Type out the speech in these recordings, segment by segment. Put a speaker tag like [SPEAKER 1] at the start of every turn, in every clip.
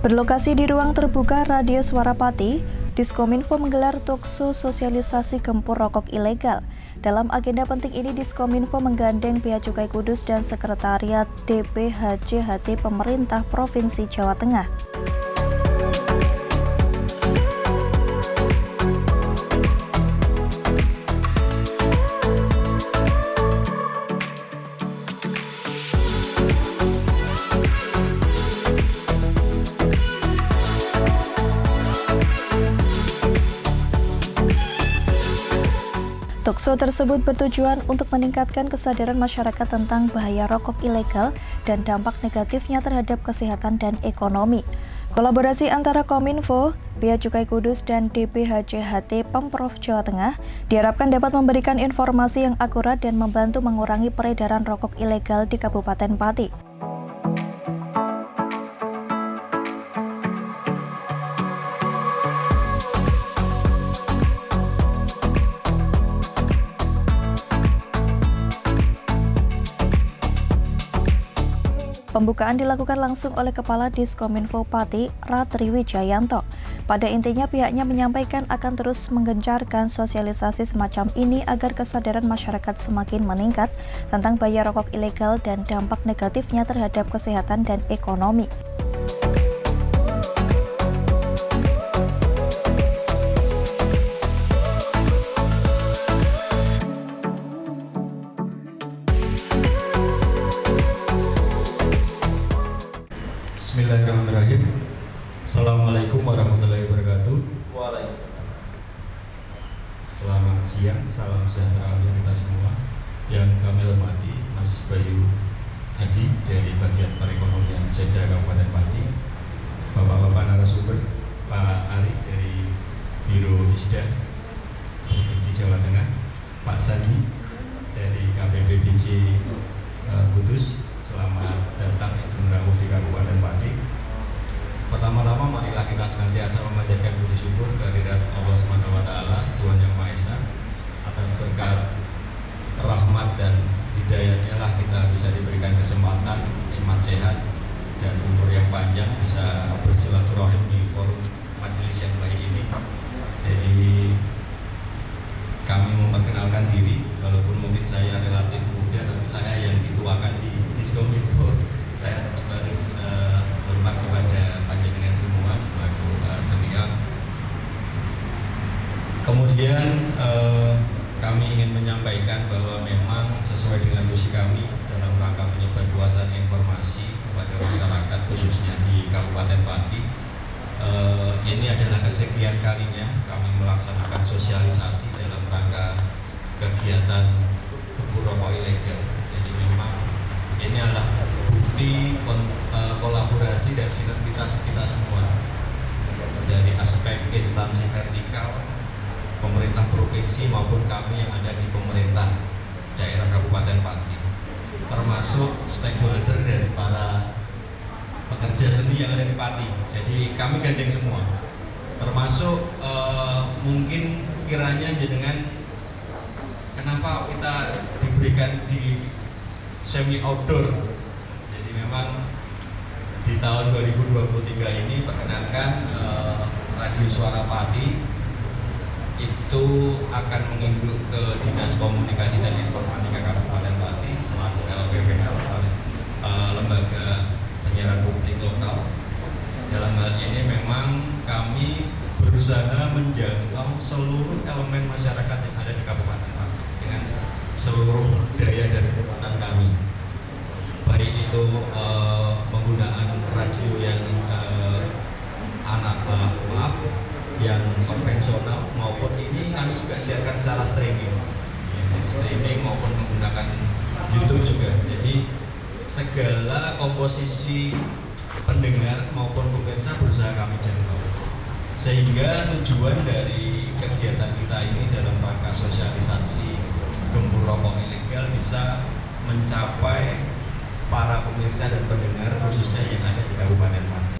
[SPEAKER 1] Berlokasi di ruang terbuka Radio Suara Pati, Diskominfo menggelar talkshow sosialisasi gempur rokok ilegal. Dalam agenda penting ini, Diskominfo menggandeng Bea Cukai Kudus dan Sekretariat DPHJHT Pemerintah Provinsi Jawa Tengah. Talkshow tersebut bertujuan untuk meningkatkan kesadaran masyarakat tentang bahaya rokok ilegal dan dampak negatifnya terhadap kesehatan dan ekonomi. Kolaborasi antara Kominfo, Bea Cukai Kudus, dan DPHJHT Pemprov Jawa Tengah diharapkan dapat memberikan informasi yang akurat dan membantu mengurangi peredaran rokok ilegal di Kabupaten Pati. Pembukaan dilakukan langsung oleh Kepala Diskominfo Pati, Ratri Wijayanto. Pada intinya, pihaknya menyampaikan akan terus menggencarkan sosialisasi semacam ini agar kesadaran masyarakat semakin meningkat tentang bahaya rokok ilegal dan dampak negatifnya terhadap kesehatan dan ekonomi.
[SPEAKER 2] Bismillahirrahmanirrahim. Assalamualaikum warahmatullahi wabarakatuh.
[SPEAKER 3] Waalaikumsalam.
[SPEAKER 2] Selamat siang, salam sejahtera untuk kita semua. Yang kami hormati Mas Bayu Hadi dari bagian perekonomian Seda Kabupaten Pati, Bapak-bapak narasumber, Pak Ari dari Biro Isda Provinsi Jawa Tengah, Pak Sandi dari KPPBJ Kudus. Selamat datang sebelum di Kabupaten Pati. Pertama-tama marilah kita senantiasa memanjatkan puji syukur kehadirat Allah Subhanahu wa taala, Tuhan Yang Maha Esa, atas berkat rahmat dan hidayahnya lah kita bisa diberikan kesempatan, nikmat sehat dan umur yang panjang bisa bersilaturahim di forum majelis yang baik ini. Jadi kami memperkenalkan diri, walaupun mungkin saya relatif muda, tapi saya yang dituakan di Diskominfo. Saya tetap harus hormat kepada panjenengan semua selaku senior. Kemudian kami ingin menyampaikan bahwa memang sesuai dengan tugas kami dalam rangka penyebarluasan informasi kepada masyarakat khususnya di Kabupaten Pati. Ini adalah kesekian kalinya kami melaksanakan sosialisasi dalam rangka kegiatan gempur rokok ilegal. Jadi memang ini adalah bukti kolaborasi dan sinergitas kita semua dari aspek instansi vertikal, pemerintah provinsi maupun kami yang ada di pemerintah daerah Kabupaten Pati, termasuk stakeholder dari para pekerja seni yang ada di Pati. Jadi kami gandeng semua, termasuk mungkin kiranya dengan kenapa kita diberikan di semi outdoor. Jadi memang di tahun 2023 ini perkenalkan Radio Suara Pati itu akan menginduk ke Dinas Komunikasi dan Informatika Kabupaten Pati selaku LPPL, lembaga penyiaran publik lokal. Dalam hal ini memang kami berusaha menjangkau seluruh elemen masyarakat yang ada di Kabupaten Pati dengan seluruh daya dan kekuatan kami, baik itu penggunaan radio yang yang konvensional maupun ini kami juga siarkan secara streaming, maupun menggunakan YouTube juga. Jadi segala komposisi pendengar maupun pemirsa berusaha kami jangkau, sehingga tujuan dari kegiatan kita ini dalam rangka sosialisasi gempur rokok ilegal bisa mencapai para pemirsa dan pendengar khususnya yang ada di Kabupaten Pati.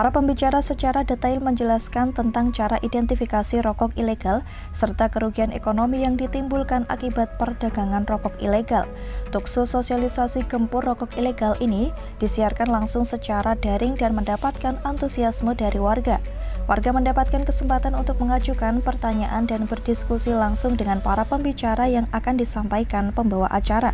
[SPEAKER 1] Para pembicara secara detail menjelaskan tentang cara identifikasi rokok ilegal serta kerugian ekonomi yang ditimbulkan akibat perdagangan rokok ilegal. Tukso sosialisasi gempur rokok ilegal ini disiarkan langsung secara daring dan mendapatkan antusiasme dari warga. Warga mendapatkan kesempatan untuk mengajukan pertanyaan dan berdiskusi langsung dengan para pembicara yang akan disampaikan pembawa acara.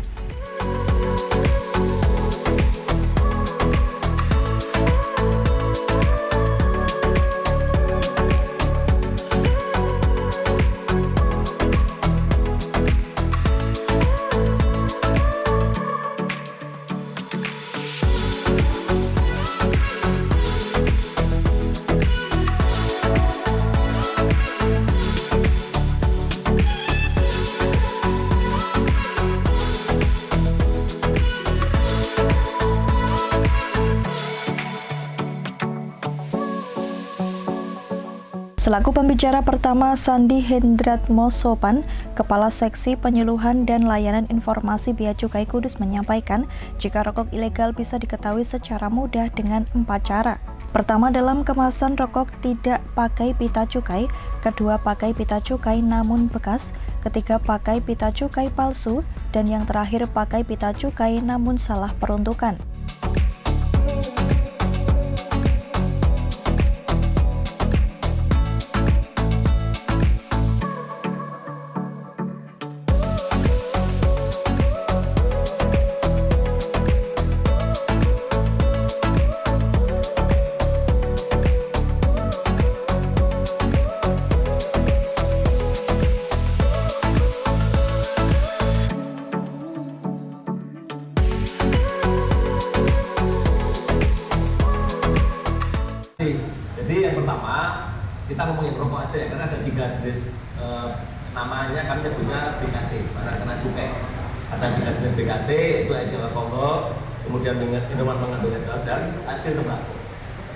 [SPEAKER 1] Selaku pembicara pertama, Sandi Hendratmo Sopan, Kepala Seksi Penyuluhan dan Layanan Informasi Bea Cukai Kudus menyampaikan jika rokok ilegal bisa diketahui secara mudah dengan 4 cara. Pertama, dalam kemasan rokok tidak pakai pita cukai, kedua pakai pita cukai namun bekas, ketiga pakai pita cukai palsu, dan yang terakhir pakai pita cukai namun salah peruntukan.
[SPEAKER 3] Jadi yang pertama kita ngomongin rokok aja ya, karena ada 3 jenis namanya kami sebutnya BKC, karena kena cukai. Ada 3 jenis BKC, yaitu etil alkohol, kemudian minuman mengandung alkohol dan hasil tembakau.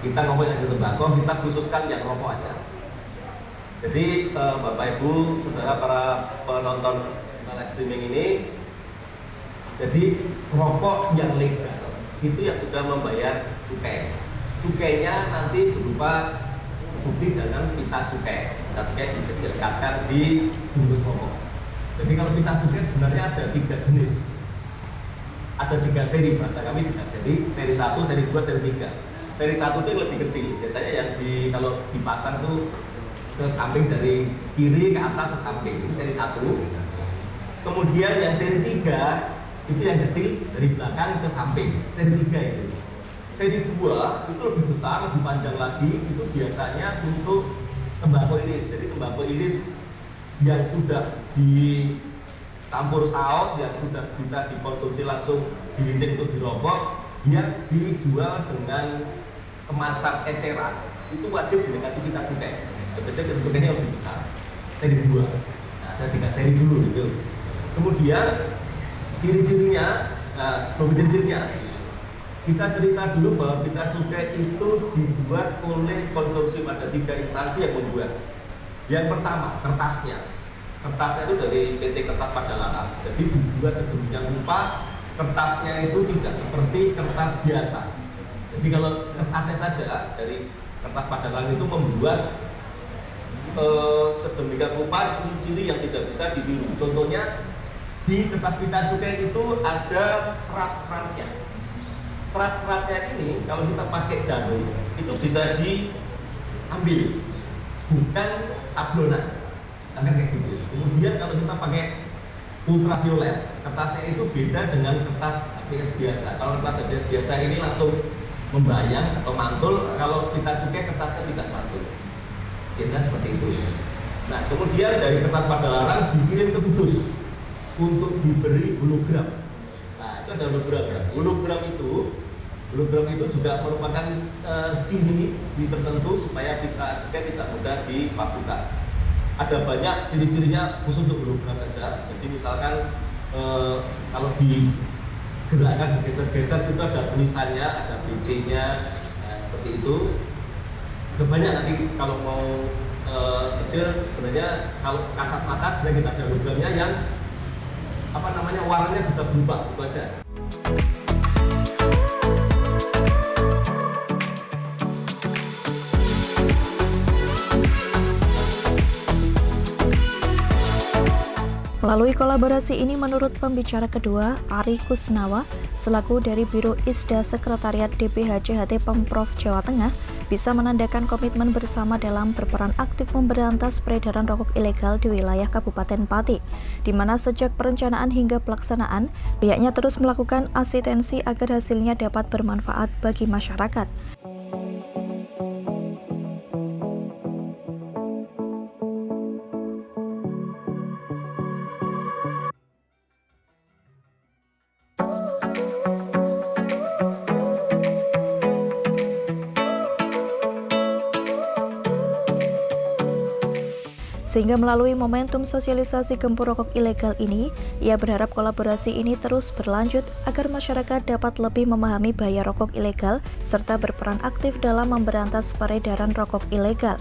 [SPEAKER 3] Kita ngomongin hasil tembakau, kita khususkan yang rokok aja. Jadi Bapak Ibu, saudara para penonton live streaming ini, jadi rokok yang legal itu yang sudah membayar cukai. Cukainya nanti berupa bukti dalam pita cukai. Pita cukai dikecilkan di bungkus rokok. Jadi kalau pita cukai sebenarnya ada 3 jenis. Ada 3 seri, bahasa kami 3 seri. Seri 1, seri 2, seri 3. Seri 1 itu yang lebih kecil. Biasanya yang kalau dipasang tuh ke samping dari kiri ke atas ke samping. Itu seri 1. Kemudian yang seri 3 itu yang kecil dari belakang ke samping. Seri 3 itu. Seri 2 itu lebih besar, lebih panjang lagi, itu biasanya untuk tembakau iris. Jadi tembakau iris yang sudah dicampur saus, yang sudah bisa dikonsumsi langsung dilinting untuk dirokok, yang dijual dengan kemasan eceran, itu wajib dilengkapi pita cukai. Biasanya pita cukainya lebih besar. Seri 2. Nah, ada 3 seri dulu gitu. Kemudian ciri-cirinya, sebelum ciri-cirinya kita cerita dulu bahwa pita cukai itu dibuat oleh konsorsium, ada 3 instansi yang membuat. Yang pertama, kertasnya. Kertasnya itu dari PT Kertas Padalarang. Jadi dibuat sedemikian rupa, kertasnya itu tidak seperti kertas biasa. Jadi kalau kertasnya saja dari Kertas Padalarang itu membuat sedemikian rupa ciri-ciri yang tidak bisa ditiru. Contohnya di kertas pita cukai itu ada serat-seratnya. Serat-seratnya ini kalau kita pakai jarum itu bisa diambil, bukan sablonan, misalkan kayak gitu. Kemudian kalau kita pakai ultraviolet, kertasnya itu beda dengan kertas ABS biasa. Kalau kertas ABS biasa ini langsung membayang atau mantul, kalau pita cukai kertasnya tidak mantul. Kira seperti itu. Nah, kemudian dari Kertas Padalarang dikirim ke Kudus untuk diberi hologram. Nah, itu ada hologram ya. Hologram itu juga merupakan ciri tertentu supaya pita cukai tidak mudah dipalsukan. Ada banyak ciri-cirinya khusus untuk hologram saja. Jadi misalkan kalau digerakkan, digeser-geser itu ada tulisannya, ada BC-nya, seperti itu. Ada banyak nanti kalau mau detail sebenarnya kalau kasat mata sebenarnya kita ada hologramnya yang warnanya bisa berubah, itu aja.
[SPEAKER 1] Melalui kolaborasi ini, menurut pembicara kedua, Ari Kusnawa, selaku dari Biro ISDA Sekretariat DPHCHT Pemprov Jawa Tengah, bisa menandakan komitmen bersama dalam berperan aktif memberantas peredaran rokok ilegal di wilayah Kabupaten Pati, di mana sejak perencanaan hingga pelaksanaan, pihaknya terus melakukan asistensi agar hasilnya dapat bermanfaat bagi masyarakat. Sehingga melalui momentum sosialisasi gempur rokok ilegal ini, ia berharap kolaborasi ini terus berlanjut agar masyarakat dapat lebih memahami bahaya rokok ilegal serta berperan aktif dalam memberantas peredaran rokok ilegal.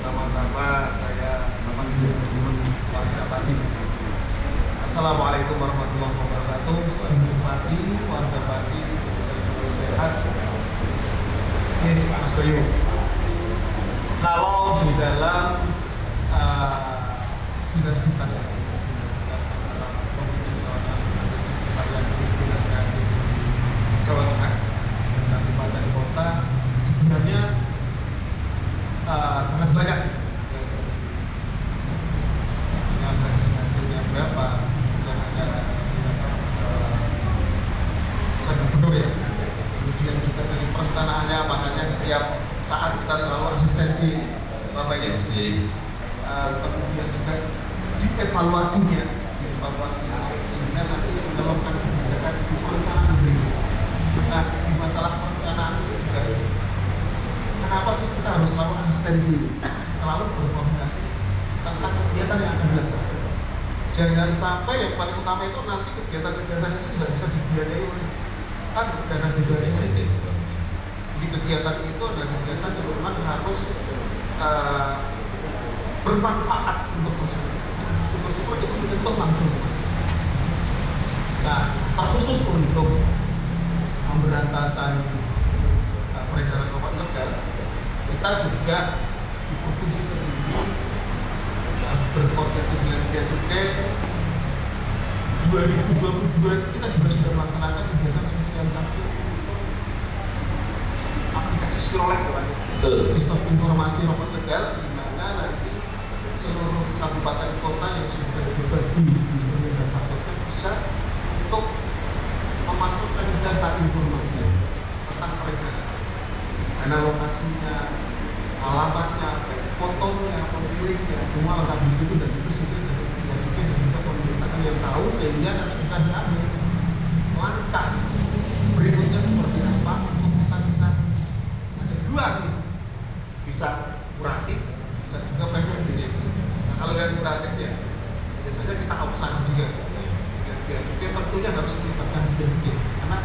[SPEAKER 4] Pertama-tama saya sama teman-teman warga Pati. Assalamualaikum warahmatullahi wabarakatuh. Pati, warga Pati, selalu sehat. Ini Mas Bayu. Kalau di dalam sinergitas antara Provinsi Jawa Tengah sebagai sekretariat DPHCHT Jawa Tengah dan kabupaten kota, sebenarnya sangat banyak. Hasilnya berapa dan ada gubernur ya, kemudian juga dari perencanaannya, makanya setiap saat kita selalu asistensi Bapak ini, kemudian juga dievaluasinya sehingga nanti melakukan kebijakan di perencanaan berikut. Nah, di masalah perencanaan itu juga kenapa sih kita harus selalu asistensi, selalu berkoordinasi tentang kegiatan yang akan dilaksanakan. Jangan sampai yang paling utama itu nanti kegiatan-kegiatan itu tidak bisa dibiayai oleh dana BPHCHT. Jadi kegiatan itu adalah kegiatan yang memang harus bermanfaat untuk masyarakat. Syukur-syukur itu menyentuh langsung masyarakat. Nah, terkhusus untuk pemberantasan peredaran rokok ilegal, kita juga di provinsi sendiri berkoordinasi dengan Bea Cukai. 2022 kita juga sudah melaksanakan kegiatan sosialisasi aplikasi Sirolek, sistem informasi rokok ilegal, di mana nanti seluruh kabupaten kota yang sudah berbagi di sini dan paspornya bisa untuk memasukkan data informasi tentang peredaran, karena lokasinya, alamatnya, fotonya, pemiliknya, semua lengkap di situ, dan itu sudah dari Bea Cukai dan juga pemerintahan yang tahu, sehingga nanti bisa diambil langkah berikutnya seperti apa untuk kita bisa ada dua nih, bisa kuratif, bisa juga preventif. Nah, kalau yang kuratif ya biasanya kita opsan juga. Bea Cukai tentunya harus melibatkan Bea Cukai karena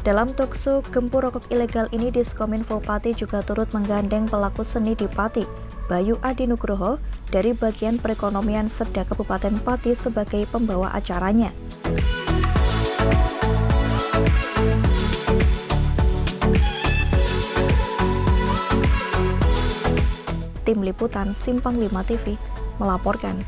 [SPEAKER 1] Dalam talkshow gempur rokok ilegal ini, Diskominfo Pati juga turut menggandeng pelaku seni di Pati, Bayu Adi Nugroho, dari bagian perekonomian Sedda Kabupaten Pati sebagai pembawa acaranya. Tim Liputan Simpang 5 TV melaporkan.